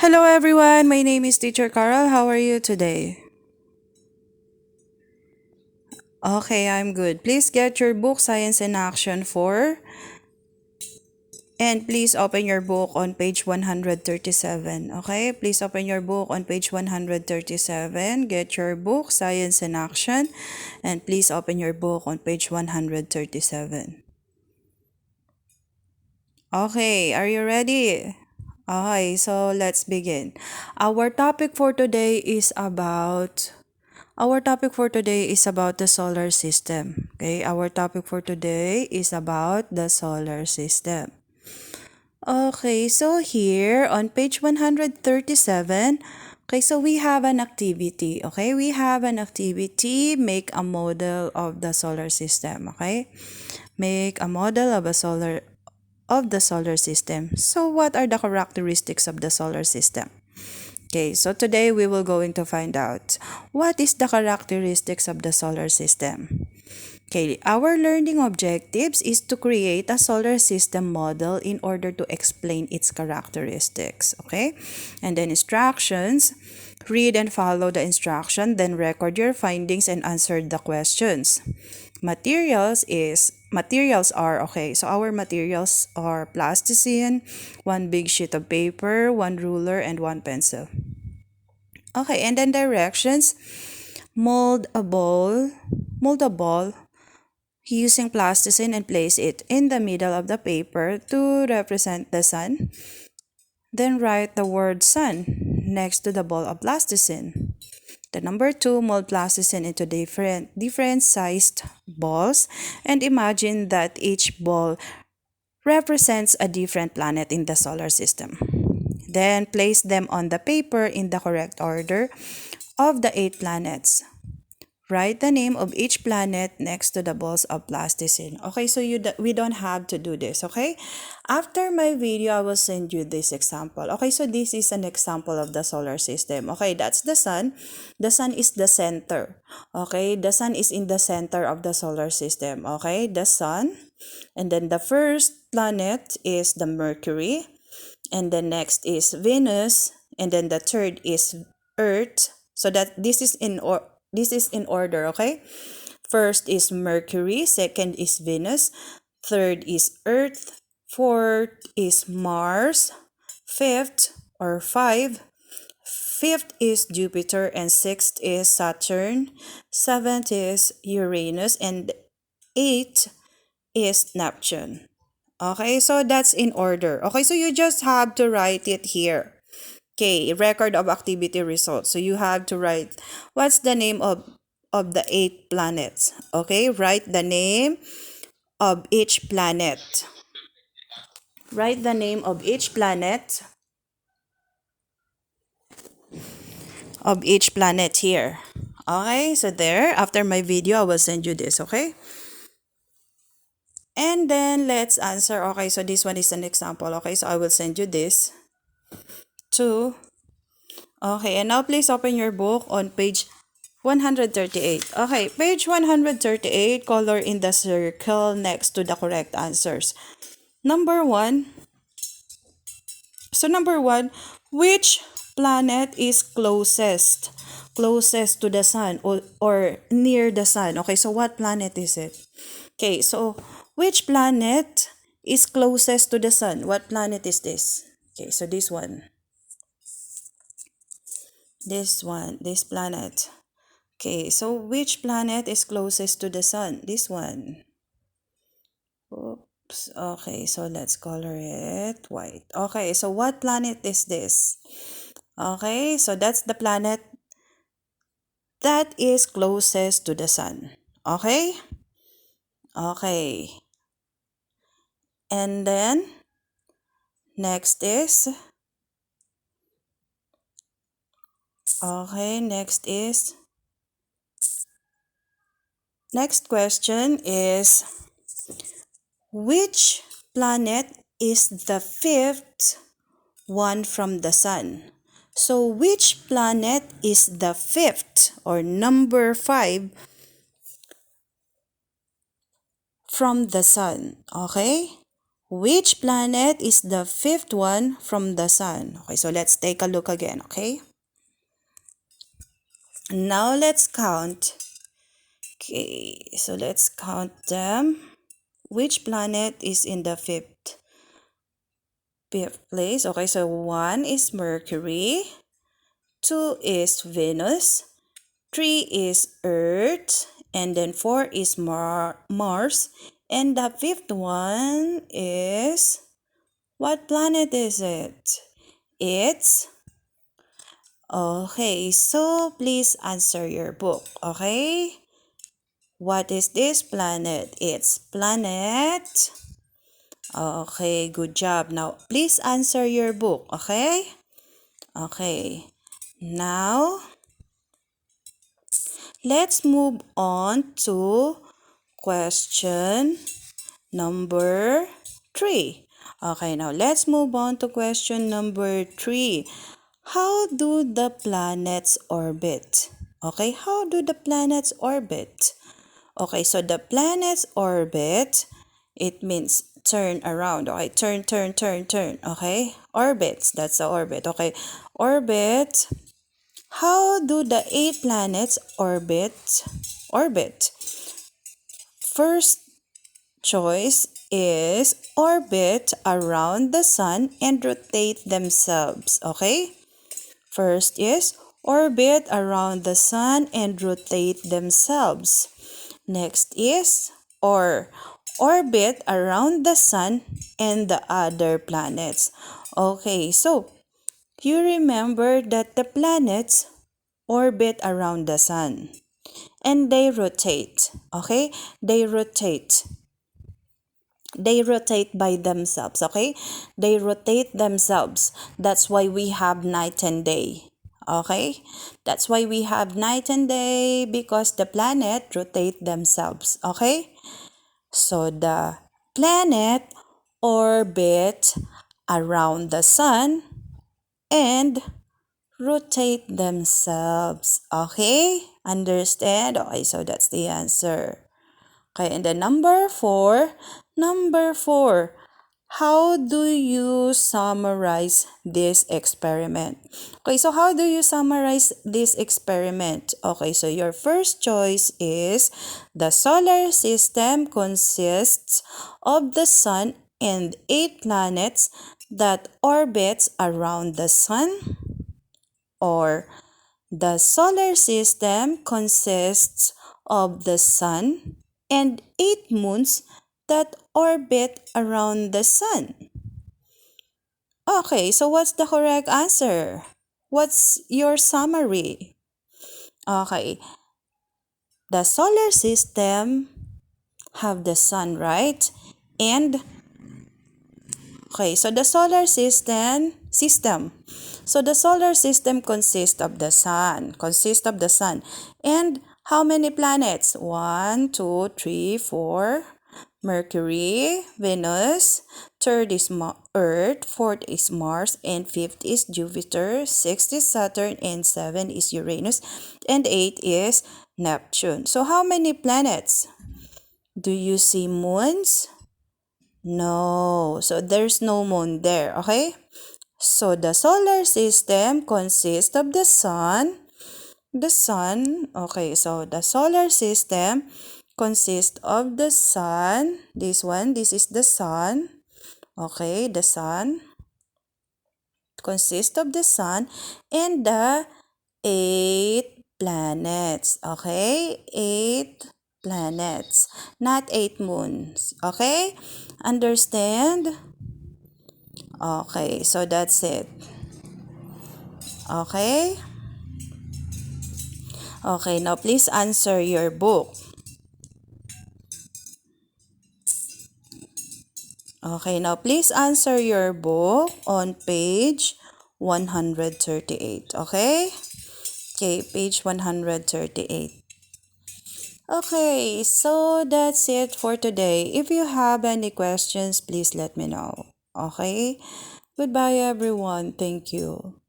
Hello everyone, my name is Teacher Carl. How are you today? Okay, I'm good. Please get your book Science in Action 4 and please open your book on page 137. Okay, please open your book on page 137. Get your book Science in Action and please open your book on page 137. Okay, are you ready? Okay, so let's begin. Our topic for today is about Our topic for today is about the solar system. Okay, our topic for today is about the solar system. Okay, so here on page 137, okay, so we have an activity. Okay, we have an activity, make a model of the solar system. Okay, make a model of the solar system. So what are the characteristics of the solar system? Okay, so today we will going to find out what is the characteristics of the solar system. Okay, our learning objectives is to create a solar system model in order to explain its characteristics. Okay, and then instructions, read and follow the instruction, then record your findings and answer the questions. Materials are okay. So our materials are plasticine, one big sheet of paper, one ruler, and one pencil. Okay, and then directions. Mold a ball using plasticine and place it in the middle of the paper to represent the sun. Then write the word sun next to the ball of plasticine. The number 2, mold plasticine into different sized balls and imagine that each ball represents a different planet in the solar system. Then place them on the paper in the correct order of the 8 planets. Write the name of each planet next to the balls of plasticine. Okay, so we don't have to do this, okay? After my video, I will send you this example. Okay, so this is an example of the solar system. Okay, that's the sun. The sun is the center. Okay, the sun is in the center of the solar system. Okay, the sun. And then the first planet is the Mercury. And the next is Venus. And then the third is Earth. So that this is in order, okay? First is Mercury, second is Venus, third is Earth, fourth is Mars, fifth is Jupiter, and sixth is Saturn, seventh is Uranus, and eighth is Neptune. Okay, so that's in order. Okay, so you just have to write it here. Okay, record of activity results. So you have to write what's the name of the 8 planets. Okay, write the name of each planet. Write the name of each planet here. Okay, so there, after my video, I will send you this, okay? And then let's answer. Okay, so this one is an example. Okay, so I will send you this too. Okay, and now please open your book on page 138. Okay, page 138, color in the circle next to the correct answers. Number 1. So number 1, which planet is closest to the sun or near the sun? Okay, so what planet is it? Okay, so which planet is closest to the sun? What planet is this? Okay, so this one. This planet. Okay, so which planet is closest to the sun? This one. Oops. Okay, so let's color it white. Okay, so what planet is this? Okay, so that's the planet that is closest to the sun. Okay? Okay. And then, next is, next question is, which planet is the fifth one from the sun? So which planet is the fifth or number 5 from the sun? Okay? Which planet is the fifth one from the sun? Okay, so let's take a look again, okay? Now let's count. Okay, so let's count them. Which planet is in the fifth place? Okay, so 1 is Mercury, 2 is Venus, 3 is Earth, and then 4 is Mars, and the fifth one is, what planet is it? It's, okay, so please answer your book, okay? What is this planet? It's planet. Okay, good job. Now, please answer your book, okay? Okay. Now, let's move on to question number 3. Okay, now let's move on to question number 3. How do the planets orbit? Okay, how do the planets orbit? Okay, so the planets orbit, it means turn around. Okay, turn, turn. Okay, orbits, that's the orbit. Okay, orbit. How do the 8 planets orbit? First choice is orbit around the sun and rotate themselves. Okay, first is orbit around the sun and rotate themselves. Next is orbit around the sun and the other planets. Okay, so you remember that the planets orbit around the sun and they rotate. Okay, they rotate by themselves. Okay, they rotate themselves. That's why we have night and day. Okay, that's why we have night and day, because the planet rotate themselves. Okay, so the planet orbit around the sun and rotate themselves. Okay, understand? Okay, so that's the answer. Okay, and then number 4, how do you summarize this experiment? Okay, so how do you summarize this experiment? Okay, so your first choice is the solar system consists of the sun and 8 planets that orbits around the sun, or the solar system consists of the sun and 8 moons that orbit around the sun. Okay, so what's the correct answer? What's your summary? Okay, the solar system have the sun, right? And okay, so the solar system. So the solar system consists of the sun. And how many planets? 1, 2, 3, 4. Mercury, Venus, third is Earth, fourth is Mars, and fifth is Jupiter, sixth is Saturn, and 7 is Uranus, and 8 is Neptune. So how many planets? Do you see moons? No. So there's no moon there, okay? So the solar system consists of the sun. Okay, so the solar system consists of the sun. This is the sun. Okay, the sun consists of the sun and the 8 planets. Okay, 8 planets, not 8 moons. Okay, understand? Okay, so that's it. Okay? Okay, now please answer your book. Okay, now please answer your book on page 138. Okay? Okay, page 138. Okay, so that's it for today. If you have any questions, please let me know. Okay? Goodbye, everyone. Thank you.